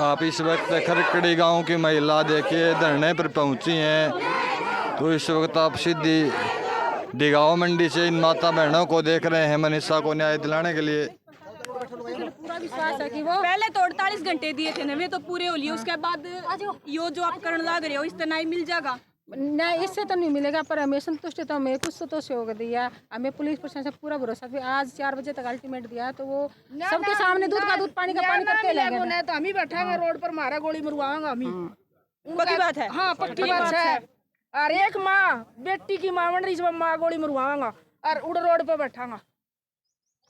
आप इस वक्त खरकड़ी गांव की महिला देखिए धरने पर पहुंची हैं। तो इस वक्त आप सीधी डिगांव मंडी से इन माता बहनों को देख रहे हैं मनीषा को न्याय दिलाने के लिए। पूरा विश्वास है कि वो पहले तो 48 घंटे दिए थे ना, तो पूरे हो लिए। उसके बाद यो जो आप करने लग रहे हो इस तरह मिल जाएगा नहीं, इससे तो नहीं मिलेगा, पर हमें संतुष्ट है तो हमें कुछ संतोष होगा दिया। हमें पुलिस प्रशासन से पूरा भरोसा भी आज 4 बजे तक अल्टीमेट दिया, तो वो सबके सामने दूध का दूध पानी का पानी करके लेंगे। तो हम ही बैठेंगे रोड पर, मारा गोली मरवाएंगे हम ही। पक्की बात है। हाँ पक्की बात है। और एक माँ बेटी की माँ बन रही है, माँ गोली मरवाएंगा और उड़ रोड पर बैठांगा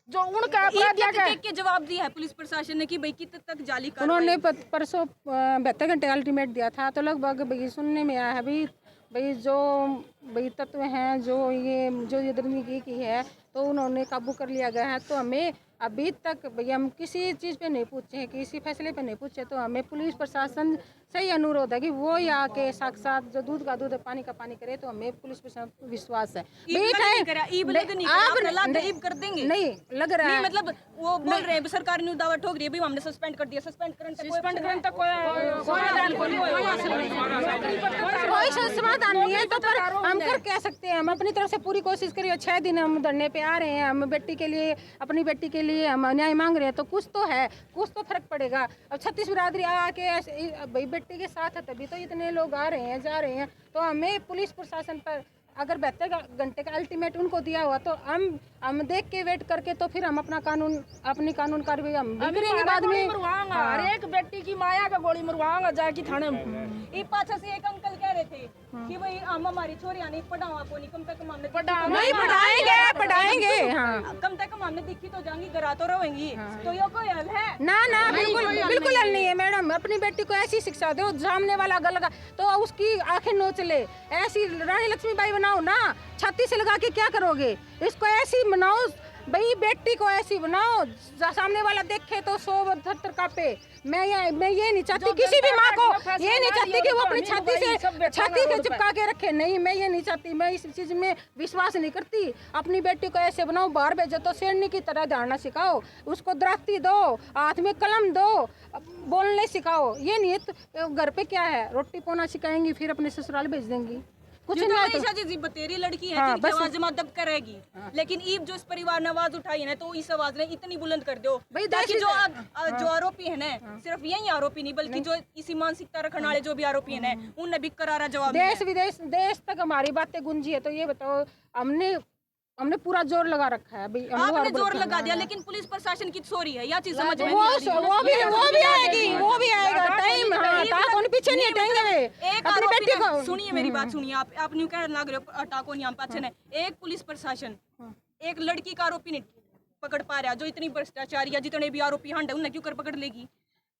जो उनका अपराध के जवाब दिया है पुलिस प्रशासन ने कि भाई कितने तक जाली कर। उन्होंने परसों 72 घंटे अल्टीमेट दिया था, तो लगभग भाई सुनने में आया है भाई जो तत्व हैं जो ये दरिंदगी की है तो उन्होंने काबू कर लिया गया है। तो हमें अभी तक भैया हम किसी चीज़ पे नहीं पूछे हैं, किसी फैसले पे नहीं पूछे, तो हमें पुलिस प्रशासन से ही अनुरोध है कि वो ही आके साक्षात जो दूध का दूध पानी का पानी करे। तो हमें पुलिस प्रशासन विश्वास है। कर देंगे नहीं लग रहा है, मतलब वो बोल रहे हैं सरकार ने दावा ठोक रही है, हमने सस्पेंड कर दिया। सस्पेंड करने तक कोई समाधान नहीं है, तो पर हम कर कह सकते हैं। हम अपनी तरफ से पूरी कोशिश करिए। 6 दिन हम धरने पे आ रहे हैं, हम बेटी के लिए, अपनी बेटी के लिए हम न्याय मांग रहे हैं, तो कुछ तो है, कुछ तो फर्क पड़ेगा। अब 36 बिरादरी आके भाई बेटी के साथ है तभी तो इतने लोग आ रहे हैं जा रहे हैं। तो हमें पुलिस प्रशासन पर अगर 72 घंटे का अल्टीमेट उनको दिया हुआ तो हम देख के वेट करके तो फिर हम अपनी कानून कार्रवाई हम करेंगे बाद में। हर एक बेटी की माया का गोली मरवाएंगा जाके थाने में। ये पाछा से एक अंकल कह रहे थे कि भाई हम हमारी छोरियां नहीं पढ़ाओ, आपको नहीं कम से कम हमने नहीं पढ़ाएंगे हाँ, कम से कम हमने दिखी तो जाएंगी, घरा तो रहेंगी। तो ये कोई हल है? ना बिल्कुल हल नहीं है मैडम। अपनी बेटी को ऐसी शिक्षा दो, सामने वाला गलत तो उसकी आंखें नोच ले। ऐसी रानी लक्ष्मीबाई बनाओ ना, छाती से लगा के क्या करोगे? इसको ऐसी बनाओ भाई, बेटी को ऐसी बनाओ सामने वाला देखे तो 100 कापे। मैं ये नहीं चाहती किसी भी माँ को, ये नहीं चाहती कि वो अपनी छाती से चिपका के रखे। नहीं, मैं ये नहीं चाहती, मैं इस चीज में विश्वास नहीं करती। अपनी बेटी को ऐसे बनाओ, बाहर भेजो तो शेरनी की तरह धारना सिखाओ, उसको दराती दो, हाथ में कलम दो, बोलने सिखाओ। ये नहीं तो घर पे क्या है, रोटी पोना सिखाएंगी फिर अपने ससुराल भेज देंगी। कुछ नहीं जी बतेरी लड़की है, हाँ, आवाज दब करेगी। हाँ। लेकिन ईब जो इस परिवार ने आवाज उठाई है ना, तो इस आवाज ने इतनी बुलंद कर दो ताकि जो आरोपी है ना, सिर्फ यही आरोपी नहीं बल्कि जो इसी मानसिकता रखने वाले जो भी आरोपी है ना, उन्हें भी करारा जवाब। देश विदेश देश तक हमारी बातें गूंजी है। तो ये बताओ, हमने पूरा जोर लगा रखा है भाई। आपने जोर लगा दिया, लेकिन पुलिस प्रशासन की चोरी है, यह चीज समझ में वो भी आएगा टाइम। हाँ, पीछे नहीं हटेंगे। एक आरोपी को सुनिए, मेरी बात सुनिए। आप न्यू कहने लग रहे हो टाको नहीं हम पाछे ने। एक पुलिस प्रशासन एक लड़की का आरोपी नहीं पकड़ पा रहा, जो इतनी भ्रष्टाचारी है, जितने भी आरोपी हंड उन्हें क्यों कर पकड़ लेगी?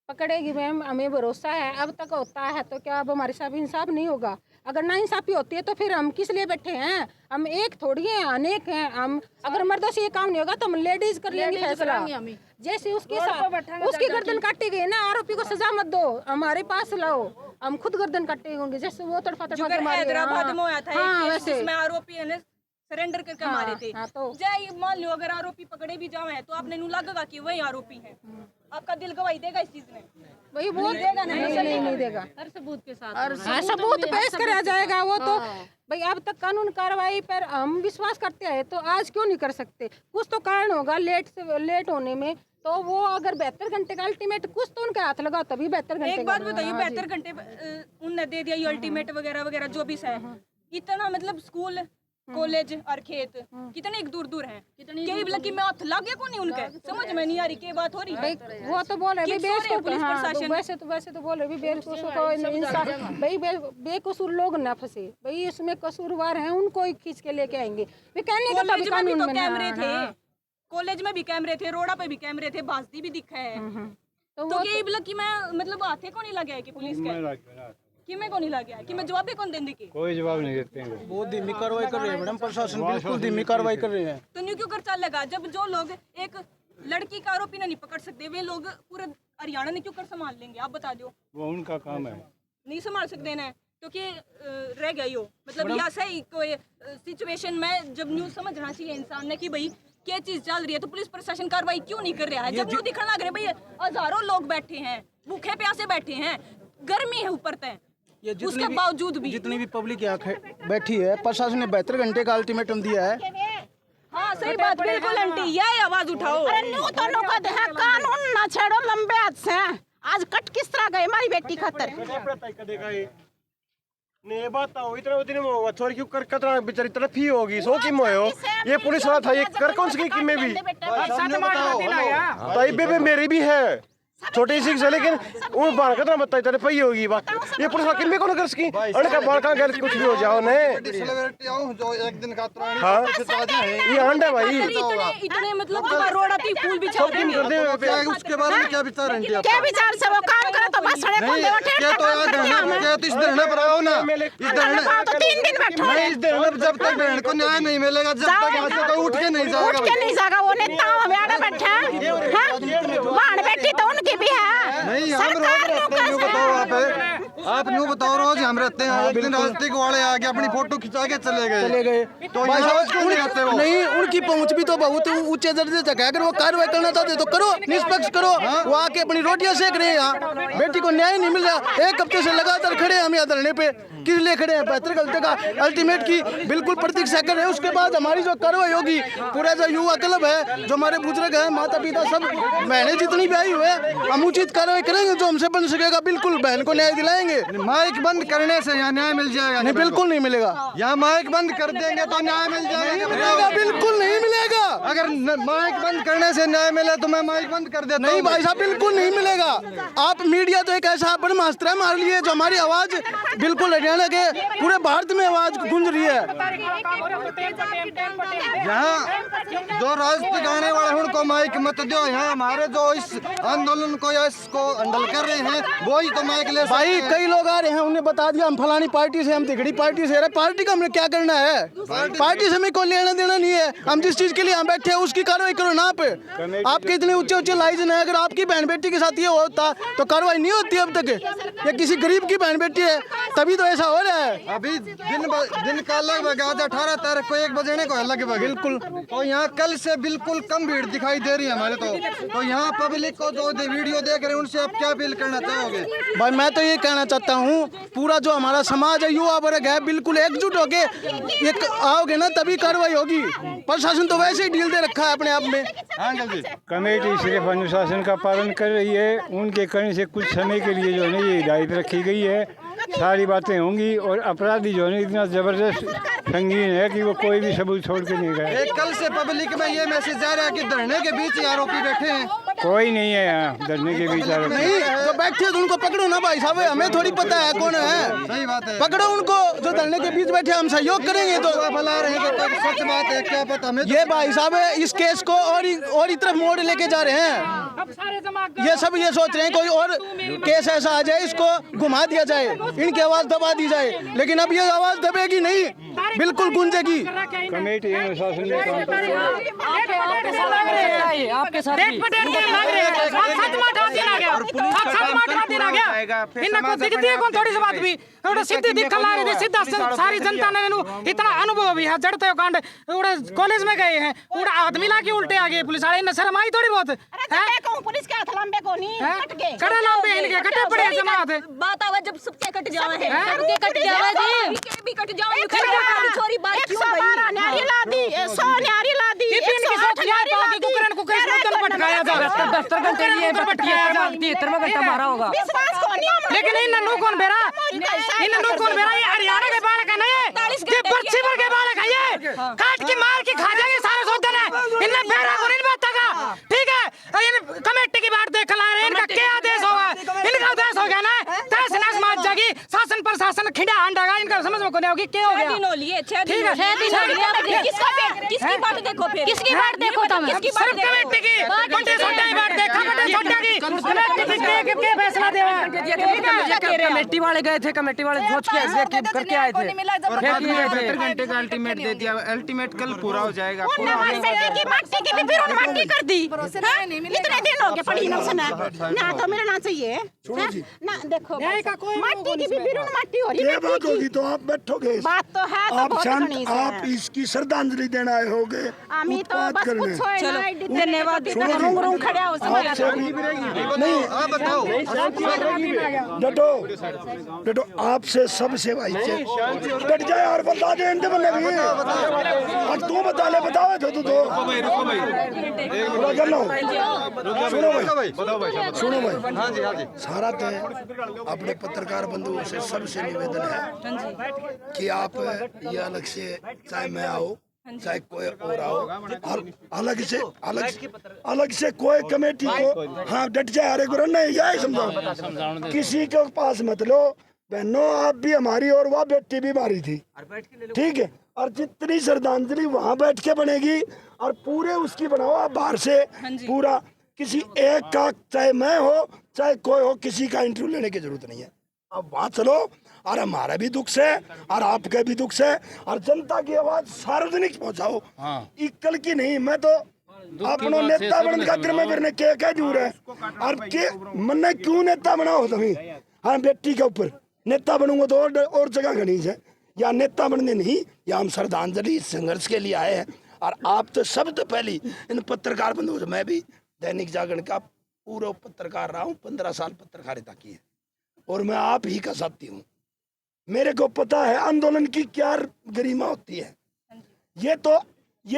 पकड़ेगी मैम, हमें भरोसा है। अब तक होता है तो क्या अब हमारे साथ इंसाफ नहीं होगा? अगर ना इंसाफी होती है तो फिर हम किस लिए बैठे हैं? हम एक थोड़ी हैं, अनेक हैं। हम अगर मर्दों से ये काम नहीं होगा तो हम लेडीज कर लेंगे फैसला। जैसे उसकी गर्दन काटी गई ना, आरोपी को सजा मत दो, हमारे पास लाओ, हम खुद गर्दन काटे होंगे। जैसे वो तड़फा हैदराबाद में आया था वैसे आरोपी है सरेंडर करके मारे थे। तो मान लो अगर आरोपी पकड़े भी जाए तो आपने लगेगा कि वही आरोपी है। आपका दिल गवाही देगा इस चीज में? वही वो देगा नहीं देगा। हर सबूत के साथ सबूत पेश करा जाएगा। वो तो भाई अब तक कानून कार्रवाई पर हम विश्वास करते हैं, तो आज क्यों नहीं कर सकते? कुछ तो कारण होगा लेट होने में। तो वो अगर 72 घंटे का अल्टीमेट, कुछ तो उनके हाथ लगा तभी 72 घंटे। एक बात बताइए, 72 घंटे उनने दे दिया ये अल्टीमेट वगैरह वगैरह जो भी है, इतना मतलब स्कूल कॉलेज और खेत कितने एक दूर हैं, कि मैं हाथ लग गया कौन नहीं उनके? समझ में नहीं आ रही क्या बात हो रही है। वो तो बोल रहे पुलिस प्रशासन वैसे तो बोल रहे भाई बेकसूर लोग ना फंसे भाई, इसमें कसूरवार हैं उनको ही खींच के लेके आएंगे। वे कहने का तभी कानून में कैमरे थे, कॉलेज में भी कैमरे थे, रोड़ा पे भी कैमरे थे, भाजती भी दिखा है। तो ये कि मैं मतलब हाथे को नहीं लगा है कि पुलिस का कि मैं को नहीं लगा है कि मैं जवाब कौन देंगे की? कोई जवाब नहीं देते हैं। बहुत धीमी कार्रवाई कर रहे हैं मैडम, प्रशासन बिल्कुल धीमी कार्रवाई कर रहे हैं। तो न्यू क्यों कर चल लगा? जब जो लोग एक लड़की का आरोपी नहीं पकड़ सकते, वे लोग पूरे हरियाणा ने क्यों कर संभाल लेंगे? आप बता दो। वो उनका काम है, नहीं संभाल सकते ना, क्योंकि रह गई हो मतलब या सही कोई सिचुएशन में जब न्यूज समझना चाहिए इंसान ने कि भाई क्या चीज चल रही है, तो पुलिस प्रशासन कार्रवाई क्यों नहीं कर रहा है? जब दिखने लग रहे भाई हजारों लोग बैठे हैं, भूखे प्यासे बैठे हैं, गर्मी है ऊपर तक, उसके बावजूद भी जितनी भी पब्लिक यहाँ बैठी है, प्रशासन ने 72 घंटे का अल्टीमेटम दिया है। हाँ सही बात, बिल्कुल आंटी, यह आवाज उठाओ। कानून ना छेड़ो, लंबे हाथ से आज कट किस तरह गए हमारी बेटी खातर। ने बात हो इतना उतने में थोड़ी क्यों कर कतरा बेचारी तरफ ही होगी, सो की मोयो ये पुलिस वाला था, ये कर कौन सी की में भी ताई बेबे मेरी भी है छोटी सी से, लेकिन उन बाल कतरा बताई तरफ ही होगी बात, ये पुलिस वाला किन में कौन कर सकी अनका बाल का गैर कुछ भी हो जाओ ने जो एक दिन का हाँ ये अंडा भाई इतने मतलब रोड आती फूल भी चल रहे हैं, उसके बारे में क्या विचार है? क्या विचार से वो काम करे तो बस सड़क पे बैठे क्या तो यार क्या तो इस धरने पर आओ ना, इस धरने तो 3 दिन बैठो नहीं, इस धरने पर जब तक बहन को न्याय नहीं मिलेगा, जब तक यहाँ से कोई उठ के नहीं जाएगा, उठ के नहीं जाएगा, वो नेता हमें आड़े बैठा है, बाण बेटी तो उनकी भी है। नहीं हम रोज रहते हैं, यूँ बताओ आप यूँ बताओ रोज हम रहते हैं, एक दिन राजनीतिक वाले आके अपनी फोटो खिंचा के चले गए तो यहाँ क्यों नहीं आते वो? नहीं, उनकी पहुंच भी तो बहुत ऊंचे दर्जे तक है, अगर वो कार्रवाई करना चाहते तो करो, निष्पक्ष करो। वो आके अपनी रोटियां सेक रहे हैं, यहाँ बेटी को न्याय नहीं मिल रहा, 1 हफ्ते से लगातार खड़े हैं हम यहाँ धरने पे, किस लिए खड़े हैं? 72 घंटे का अल्टीमेट की बिल्कुल प्रतीक्षा कर रहे हैं, उसके बाद हमारी जो कार्रवाई होगी, पूरा जो युवा क्लब है, जो हमारे बुजुर्ग हैं, माता पिता सब बहनें जितनी भी आई हुए हैं, हम उचित कार्रवाई करेंगे, जो हमसे बन सकेगा बिल्कुल बहन को न्याय दिलाएंगे। माइक बंद करने से यहाँ न्याय मिल जाएगा? नहीं, बिल्कुल नहीं मिलेगा। यहाँ माइक बंद कर देंगे तो न्याय मिल जाएगा? मिलेगा, बिल्कुल नहीं मिलेगा। अगर माइक बंद करने से न्याय मिले तो मैं माइक बंद कर देता हूँ। नहीं भाई साहब, बिल्कुल नहीं मिलेगा। आप मीडिया तो एक ऐसा ब्रह्मास्त्र है हमारे लिए, जो हमारी आवाज बिल्कुल हरियाणा के पूरे भारत में आवाज गूंज रही है। यहाँ जो राजनीतिक आने वाले हैं उनको माइक मत दो, यहाँ हमारे जो इस आंदोलन को या इसको हैंडल कर रहे हैं वही तो माइक ले सकते भाई हैं। कई लोग आ रहे हैं, उन्हें बता दिया हम फलानी पार्टी से, हम तिगड़ी पार्टी से। अरे पार्टी का हमने क्या करना है? पार्टी से हमें कोई लेना देना नहीं है, हम जिस चीज के लिए हम बैठे हैं उसकी कार्रवाई करो ना। आप आपके इतने ऊंचे ऊंचे लाइजन है, अगर आपकी बहन बेटी के साथ ये होता तो कार्रवाई नहीं होती अब तक। ये किसी गरीब की बहन बेटी है तभी तो ऐसा हो रहा है। अभी दिन का लगभग आज 18 तारीख को 1 बजने को है लगभग, बिल्कुल। तो यहाँ कल से बिल्कुल कम भीड़ दिखाई दे रही है हमारे तो यहाँ पब्लिक को जो वीडियो देख रहे हैं उनसे आप क्या अपील करना चाहोगे? भाई मैं तो ये कहना चाहता हूँ, पूरा जो हमारा समाज है, युवा वर्ग है, बिल्कुल एकजुट होके एक आओगे ना तभी कार्रवाई होगी। प्रशासन तो वैसे ही ढील दे रखा है अपने आप में। कमेटी सिर्फ अनुशासन का पालन कर रही है, उनके करने से कुछ समय के लिए जो है ये हिदायत रखी गई है, सारी बातें होंगी। और अपराधी जो है इतना जबरदस्त संगीन है कि वो कोई भी सबूत छोड़ के नहीं गए। कल से पब्लिक में ये मैसेज जा रहा है कि धरने के बीच ही आरोपी बैठे हैं। कोई नहीं है यहाँ धरने के बीच आरोपी। नहीं, जो बैठे हैं तो उनको पकड़ो ना भाई साहब, हमें थोड़ी पता है कौन है। सही बात है, पकड़ो उनको, जो धरने के बीच बैठे, हम सहयोग करेंगे। तो बुला रहे हैं कि सच बात है, क्या पता हमें। ये भाई साहब इस केस को और तरफ मोड़ लेके जा रहे हैं। ये सब ये सोच रहे हैं कोई और केस ऐसा आ जाए, इसको घुमा दिया जाए, इनकी आवाज दबा दी जाए, लेकिन अब ये आवाज दबेगी नहीं, बिल्कुल गूंजेगी। कमेटी अनुशासन में काम कर रही है। आपके साथ इनको दिखती है कौन थोड़ी सी बात भी सीधी दिखा ला रही थी, सीधा सारी जनता ने इतना अनुभव भी है। जड़ते हो कांड कॉलेज में गए हैं, आदमी ला के उल्टे आ गए पुलिस वाले, इन्हें शर्म आई थोड़ी बहुत है। पुलिस के हाथ लंबे को नहीं कड़े लंबे इनके कटे पड़े जमात है। बात आवा जब सबके कट जावे है, सबके कट जावे जी, के भी कट जावे, छोरी बात क्यों भाई? न्यारी ला दी, 100 न्यारी ला दी, इनकी सोच न्यारी ला दी, कुकरन मुद्दन पटकाया जा, 72 घंटे लिए पटकाया जा, 73वां घंटा मारा होगा। विश्वास को नहीं, लेकिन इन नन्नू कौन बेरा, इन नन्नू कौन बेरा? ये हरियाणा के बालक है ना, ये बच्ची भर के बालक है, ये काट के मार के खा जाएंगे सारे सोचते हैं। इनने बेरा को नहीं बात का, ठीक है? इन कमेटी की बात देख ला रहे हैं, इनका क्या आदेश होगा? इनका आदेश हो गया ना, तहस नहस मार जाएगी, शासन प्रशासन खिंडा हांडागा, इनका समझ में को नहीं होगी क्या हो गया। 6 दिन हो लिए, 6 दिन हो लिए, किसकी बात देखो फिर, किसकी बात देखो तुम, किसकी बात देखो? कमेटी की बंटे छोटा ही बात देखा, बंटे छोटा की कमेटी के फैसला देवा कमेटी वाले गए थे, कमेटी वाले सोच के करके आए थे, 72 घंटे का अल्टीमेट दे दिया। अल्टीमेट कल पूरा हो जाएगा। मट्टी की भी फिर उन्होंने मट्टी कर दी। इतने दिन हो गए पड़ी ना सुना ना तो मिलना चाहिए ना। देखो मट्टी की भी फिर मट्टी हो रही है। बात होगी तो आप बैठोगे, बात तो है तो आप बहुत शांत, घनी आप इसकी श्रद्धांजलि देना आए होगे, आमी तो बस कुछ होए चलो, ना धन्यवाद। रूम रूम खड़ा हो नहीं आप बताओ। डटो डटो, आपसे सब सेवाई से डट जाए और बता दे इनके बल्ले भी। आज तू बता ले, बताओ तो पूरा कर लो। सुनो भाई, हाँ जी हाँ जी। सारा तय अपने पत्रकार बंधुओं से सबसे निवेदन है कि आप ये अलग से, चाहे मैं आओ चाहे कोई और आओ, और अलग से कोई कमेटी को हाँ डट जाए। अरे गुरु नहीं, यही समझाओ, किसी के पास मत लो। बहनों आप भी हमारी और वह बेटी भी हमारी थी, ठीक है। और जितनी श्रद्धांजलि वहाँ बैठ के बनेगी और पूरे उसकी बनाओ आप बाहर से पूरा, किसी एक का, चाहे मैं हो चाहे कोई हो, किसी का इंटरव्यू लेने की जरूरत नहीं है। अब वहाँ चलो और हमारा भी दुख से और आपका भी दुख से, और जनता की आवाज सार्वजनिक पहुँचाओ। इक्कल की नहीं, मैं तो अपनो नेता बनने खातिर में फिरने क्या दूर है और के मन क्यों नेता बनाओ तुम्हें। हाँ बेटी के ऊपर नेता बनूंगा तो और जगह घनी है, या नेता बनने नहीं, या हम श्रद्धांजलि संघर्ष के लिए आए हैं। और आप तो सबसे पहली इन पत्रकार बंधुओं से, मैं भी दैनिक जागरण का पूरा पत्रकार रहा हूँ, 15 साल पत्रकारिता की है और मैं आप ही का साथी हूँ। मेरे को पता है आंदोलन की क्या गरिमा होती है। ये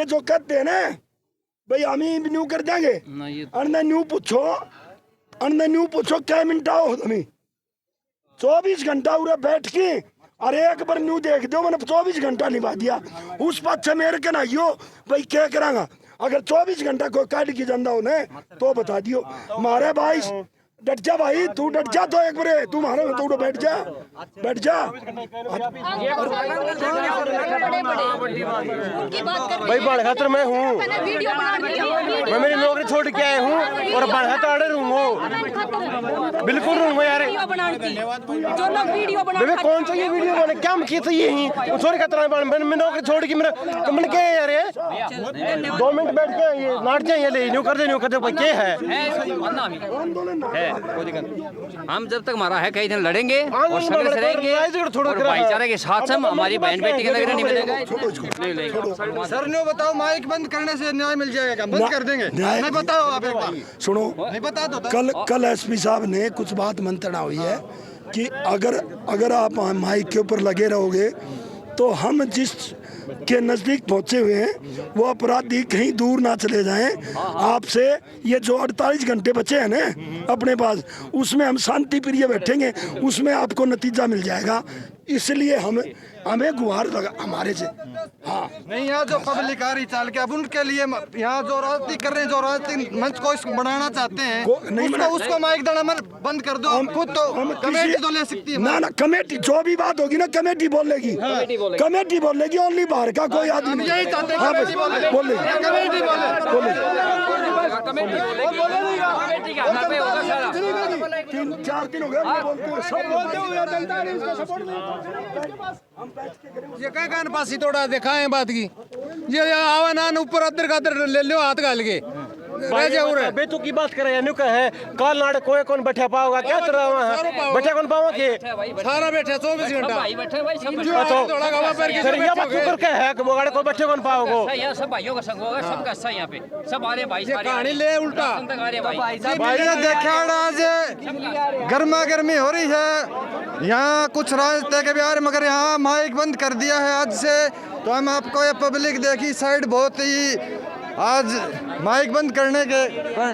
जो कहते हैं ना भाई हम ही न्यू कर देंगे, न्यू पूछो क्या मिनट आओ तुम्हें 24 घंटा उरे बैठ के और एक बार न्यू देख दो, मैंने 24 घंटा निभा दिया। उस पाछे मेरे के ना यो भाई क्या करांगा। अगर 24 घंटा कोई काट की जनता हो ना तो बता दियो। मारे भाई डट जा भाई, तू डट जा तो एक बार तू मारे तू बैठ जा भाई बाड़खातर मैं हूँ, मैं मेरी नौकरी छोड़ के आया हूँ और बाड़खातर रहूँगा, बिल्कुल रहूँगा यार। जो लोग वीडियो बना मैं कौन सा ये वीडियो बने क्या किया था यही छोड़ खतरा मैं नौकरी छोड़ के मेरा कमन क्या है यार। 2 मिनट बैठ के ये नाट जाए ले न्यू कर दे भाई क्या है। हम जब तक हमारा है कई दिन लड़ेंगे और संघर्ष रहेंगे और भाईचारे के साथ हम हमारी बहन बेटी के नगरी नहीं मिलेगा। सर न्यू बताओ, माइक बंद करने से न्याय मिल जाएगा क्या? बंद कर देंगे? नहीं बताओ आप एक बार। सुनो, नहीं बता दो। कल एसपी साहब ने कुछ बात मंत्रणा हुई है कि अगर आप माइक के ऊपर लगे रहोगे तो हम जिस के नजदीक पहुंचे हुए हैं वो अपराधी कहीं दूर ना चले जाएं। आपसे ये जो 48 घंटे बचे हैं ना अपने पास, उसमें हम शांति प्रिय बैठेंगे, उसमें आपको नतीजा मिल जाएगा। इसलिए हमें गुहार लगा हमारे से। हाँ नहीं, यहाँ जो पब्लिक आ रही चाल के, अब उनके लिए यहाँ जो राजनीति कर रहे हैं, जो राजनीति मंच को इसको बढ़ाना चाहते हैं, उसको माइक देना बंद कर दो। हम खुद तो कमेटी तो ले सकती है ना कमेटी जो भी बात होगी ना कमेटी बोलेगी, कमेटी बोलेगी, ओनली बाहर का कोई आदमी यही चाहते हैं, कमेटी बोले। 3-4 दिन हो गए ये क्या कान पासी तोड़ा दिखाए बात की ये आवा ना ऊपर अदर का अदर ले लो हाथ गाल के बेतु की बात करे न्यू का है काल नाड़ कोई कौन बैठा पाओगा क्या तरह बैठा कौन पाओ के सारा बैठे 24 घंटा भाई बैठे भाई सब थोड़ा गवा पर के सर ये बात ऊपर क्या है कि मोगाड़े को बैठे कौन पाओगे। यहाँ सब भाइयों का संग होगा, सबका अच्छा यहाँ पे सब आ रहे भाई सारे कहानी ले उल्टा आ रहे भाई। भाई देखा आज गर्मा गर्मी हो रही है यहाँ कुछ राजनीति के बिहार, मगर यहाँ माइक बंद कर दिया है आज से। तो हम आपको ये पब्लिक देखी साइड बहुत ही आज माइक बंद करने के, हाँ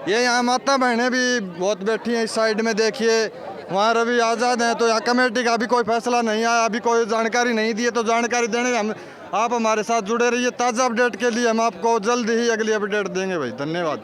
ये यहाँ माता बहनें भी बहुत बैठी हैं इस साइड में। देखिए वहाँ रवि आज़ाद हैं, तो यहाँ कमेटी का अभी कोई फैसला नहीं आया, अभी कोई जानकारी नहीं दी है। तो जानकारी देने हम आप हमारे साथ जुड़े रहिए। ताज़ा अपडेट के लिए हम आपको जल्द ही अगली अपडेट देंगे भाई। धन्यवाद।